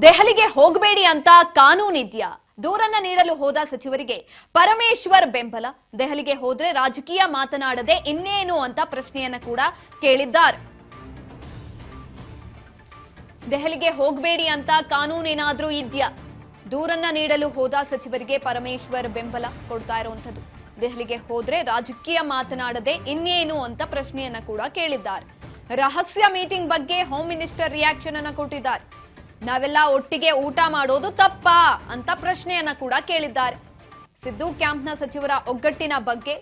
ದೆಹಲಿಗೆ ಹೋಗಬೇಡಿ ಅಂತ ಕಾನೂನಿದ್ಯಾ? ದೂರನ್ನ ನೀಡಲು ಹೋದ ಸಚಿವರಿಗೆ ಪರಮೇಶ್ವರ್ ಬೆಂಬಲ. ದೆಹಲಿಗೆ ಹೋದ್ರೆ ರಾಜಕೀಯ ಮಾತನಾಡದೆ ಇನ್ನೇನು ಅಂತ ಪ್ರಶ್ನೆಯನ್ನ ಕೂಡ ಕೇಳಿದ್ದಾರೆ. ದೆಹಲಿಗೆ ಹೋಗಬೇಡಿ ಅಂತ ಕಾನೂನೇನಾದ್ರೂ ಇದೆಯಾ? ದೂರನ್ನ ನೀಡಲು ಹೋದ ಸಚಿವರಿಗೆ ಪರಮೇಶ್ವರ್ ಬೆಂಬಲ ಕೊಡ್ತಾ ಇರುವಂತದ್ದು. ದೆಹಲಿಗೆ ಹೋದ್ರೆ ರಾಜಕೀಯ ಮಾತನಾಡದೆ ಇನ್ನೇನು ಅಂತ ಪ್ರಶ್ನೆಯನ್ನ ಕೂಡ ಕೇಳಿದ್ದಾರೆ. ರಹಸ್ಯ ಮೀಟಿಂಗ್ ಬಗ್ಗೆ ಹೋಮ್ ಮಿನಿಸ್ಟರ್ ರಿಯಾಕ್ಷನ್ ಅನ್ನ ಕೊಟ್ಟಿದ್ದಾರೆ. ನಾವೆಲ್ಲ ಒಟ್ಟಿಗೆ ಊಟ ಮಾಡೋದು ತಪ್ಪಾ ಅಂತ ಪ್ರಶ್ನೆಯನ್ನ ಕೂಡ ಕೇಳಿದ್ದಾರೆ. ಸಿದ್ದು ಕ್ಯಾಂಪ್ನ ಸಚಿವರ ಒಗ್ಗಟ್ಟಿನ ಬಗ್ಗೆ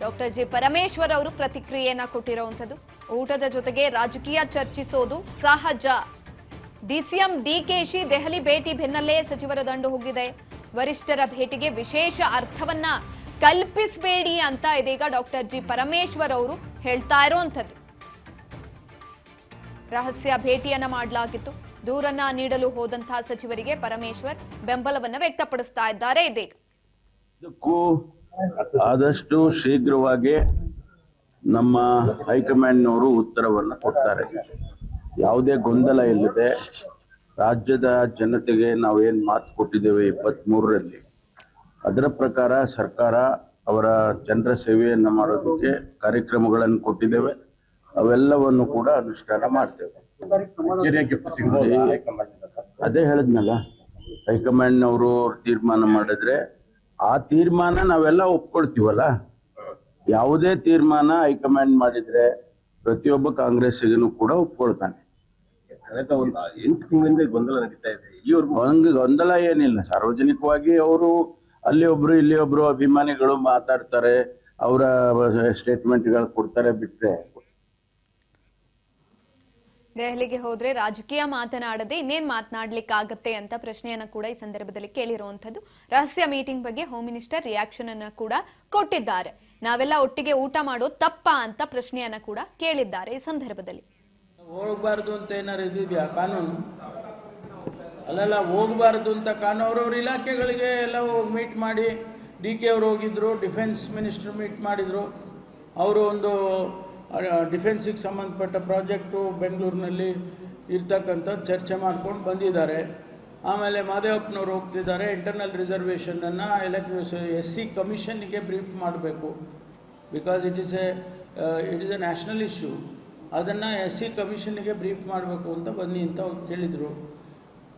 ಡಾಕ್ಟರ್ ಜಿ ಪರಮೇಶ್ವರ್ ಅವರು ಪ್ರತಿಕ್ರಿಯೆಯನ್ನ ಕೊಟ್ಟಿರುವಂತದ್ದು. ಊಟದ ಜೊತೆಗೆ ರಾಜಕೀಯ ಚರ್ಚಿಸೋದು ಸಹಜ. ಡಿಸಿಎಂ ಡಿಕೆಶಿ ದೆಹಲಿ ಭೇಟಿ ಬೆನ್ನಲ್ಲೇ ಸಚಿವರ ದಂಡು ಹೋಗಿದೆ. ವರಿಷ್ಠರ ಭೇಟಿಗೆ ವಿಶೇಷ ಅರ್ಥವನ್ನ ಕಲ್ಪಿಸಬೇಡಿ ಅಂತ ಇದೀಗ ಡಾಕ್ಟರ್ ಜಿ ಪರಮೇಶ್ವರ್ ಅವರು ಹೇಳ್ತಾ ಇರುವಂತದ್ದು. ರಹಸ್ಯ ಭೇಟಿಯನ್ನ ಮಾಡಲಾಗಿತ್ತು. ದೂರನ್ನ ನೀಡಲು ಹೋದಂತಹ ಸಚಿವರಿಗೆ ಪರಮೇಶ್ವರ್ ಬೆಂಬಲವನ್ನ ವ್ಯಕ್ತಪಡಿಸ್ತಾ ಇದ್ದಾರೆ. ಇದೀಗ ಇದಕ್ಕೂ ಆದಷ್ಟು ಶೀಘ್ರವಾಗಿ ನಮ್ಮ ಹೈಕಮಾಂಡ್ನವರು ಉತ್ತರವನ್ನು ಕೊಡ್ತಾರೆ. ಯಾವುದೇ ಗೊಂದಲ ಇಲ್ಲದೆ ರಾಜ್ಯದ ಜನತೆಗೆ ನಾವೇನ್ ಮಾತು ಕೊಟ್ಟಿದ್ದೇವೆ 23ರಲ್ಲಿ, ಅದರ ಪ್ರಕಾರ ಸರ್ಕಾರ ಅವರ ಜನರ ಸೇವೆಯನ್ನ ಮಾಡೋದಕ್ಕೆ ಕಾರ್ಯಕ್ರಮಗಳನ್ನು ಕೊಟ್ಟಿದ್ದೇವೆ. ಅವೆಲ್ಲವನ್ನು ಕೂಡ ಅನುಷ್ಠಾನ ಮಾಡ್ತೇವೆ. ಅದೇ ಹೇಳಿದ್ನಲ್ಲ, ಹೈಕಮಾಂಡ್ನವರು ತೀರ್ಮಾನ ಮಾಡಿದ್ರೆ ಆ ತೀರ್ಮಾನ ನಾವೆಲ್ಲ ಒಪ್ಕೊಳ್ತೀವಲ್ಲ. ಯಾವುದೇ ತೀರ್ಮಾನ ಹೈಕಮಾಂಡ್ ಮಾಡಿದ್ರೆ ಪ್ರತಿಯೊಬ್ಬ ಕಾಂಗ್ರೆಸ್ಸಿಗೂ ಕೂಡ ಒಪ್ಕೊಳ್ತಾನೆ. 8 ತಿಂಗಳಿಂದ ಗೊಂದಲ ನಡೀತಾ ಇದೆ. ಹಂಗೆ ಗೊಂದಲ ಏನಿಲ್ಲ. ಸಾರ್ವಜನಿಕವಾಗಿ ಅವರು ಅಲ್ಲಿ ಒಬ್ರು ಇಲ್ಲಿ ಒಬ್ರು ಅಭಿಮಾನಿಗಳು ಮಾತಾಡ್ತಾರೆ, ಅವರ ಸ್ಟೇಟ್ಮೆಂಟ್ಗಳು ಕೊಡ್ತಾರೆ. ಬಿಟ್ರೆ ದೆಹಲಿಗೆ ಹೋದ್ರೆ ರಾಜಕೀಯ ಮಾತನಾಡದೆ ಇನ್ನೇನ್ ಮಾತನಾಡ್ಲಿಕ್ಕಾಗತ್ತೆ ಅಂತ ಪ್ರಶ್ನೆಯನ್ನ ಕೂಡ ಈ ಸಂದರ್ಭದಲ್ಲಿ ಕೇಳಿರುವಂತದ್ದು. ರಹಸ್ಯ ಮೀಟಿಂಗ್ ಬಗ್ಗೆ ಹೋಮ್ ಮಿನಿಸ್ಟರ್ ರಿಯಾಕ್ಷನ್ ಅನ್ನ ಕೂಡ ಕೊಟ್ಟಿದ್ದಾರೆ. ನಾವೆಲ್ಲ ಒಟ್ಟಿಗೆ ಊಟ ಮಾಡೋದು ತಪ್ಪಾ ಅಂತ ಪ್ರಶ್ನೆಯನ್ನ ಕೂಡ ಕೇಳಿದ್ದಾರೆ. ಈ ಸಂದರ್ಭದಲ್ಲಿ ಹೋಗಬಾರ್ದು ಅಂತ ಏನಾರು ಇದೆಯಾ ಕಾನೂನು? ಅಲ್ಲೆಲ್ಲ ಹೋಗಬಾರ್ದು ಅಂತ ಕಾನೂನು ಅವ್ರವ್ರ ಇಲಾಖೆಗಳಿಗೆ ಎಲ್ಲ ಮೀಟ್ ಮಾಡಿ, ಡಿ ಕೆ ಅವರು ಹೋಗಿದ್ರು, ಡಿಫೆನ್ಸ್ ಮಿನಿಸ್ಟರ್ ಮೀಟ್ ಮಾಡಿದ್ರು. ಅವರು ಒಂದು ಡಿಫೆನ್ಸಿಗೆ ಸಂಬಂಧಪಟ್ಟ ಪ್ರಾಜೆಕ್ಟು ಬೆಂಗಳೂರಿನಲ್ಲಿ ಇರ್ತಕ್ಕಂಥ ಚರ್ಚೆ ಮಾಡ್ಕೊಂಡು ಬಂದಿದ್ದಾರೆ. ಆಮೇಲೆ ಮಾದೇವಪ್ಪನವ್ರು ಹೋಗ್ತಿದ್ದಾರೆ. ಇಂಟರ್ನಲ್ ರಿಸರ್ವೇಷನನ್ನು SC ಕಮಿಷನ್ಗೆ ಬ್ರೀಫ್ ಮಾಡಬೇಕು. Because it is A national issue. ಅದನ್ನು SC ಕಮಿಷನ್ಗೆ ಬ್ರೀಫ್ ಮಾಡಬೇಕು ಅಂತ ಬನ್ನಿ ಅಂತ ಕೇಳಿದರು.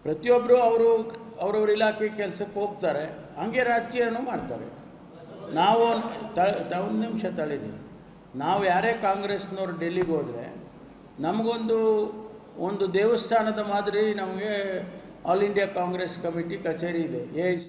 ಪ್ರತಿಯೊಬ್ಬರು ಅವ್ರವ್ರ ಇಲಾಖೆ ಕೆಲಸಕ್ಕೆ ಹೋಗ್ತಾರೆ, ಹಾಗೆ ರಾಜಕೀಯನೂ ಮಾಡ್ತಾರೆ. ನಾವು ಒಂದು ನಿಮಿಷ ತಳೀರಿ. ನಾವು ಯಾರೇ ಕಾಂಗ್ರೆಸ್ನವ್ರು ಡೆಲ್ಲಿಗೆ ಹೋದರೆ ನಮಗೊಂದು ದೇವಸ್ಥಾನದ ಮಾದರಿ ನಮಗೆ ಆಲ್ ಇಂಡಿಯಾ ಕಾಂಗ್ರೆಸ್ ಕಮಿಟಿ ಕಚೇರಿ ಇದೆ, AIC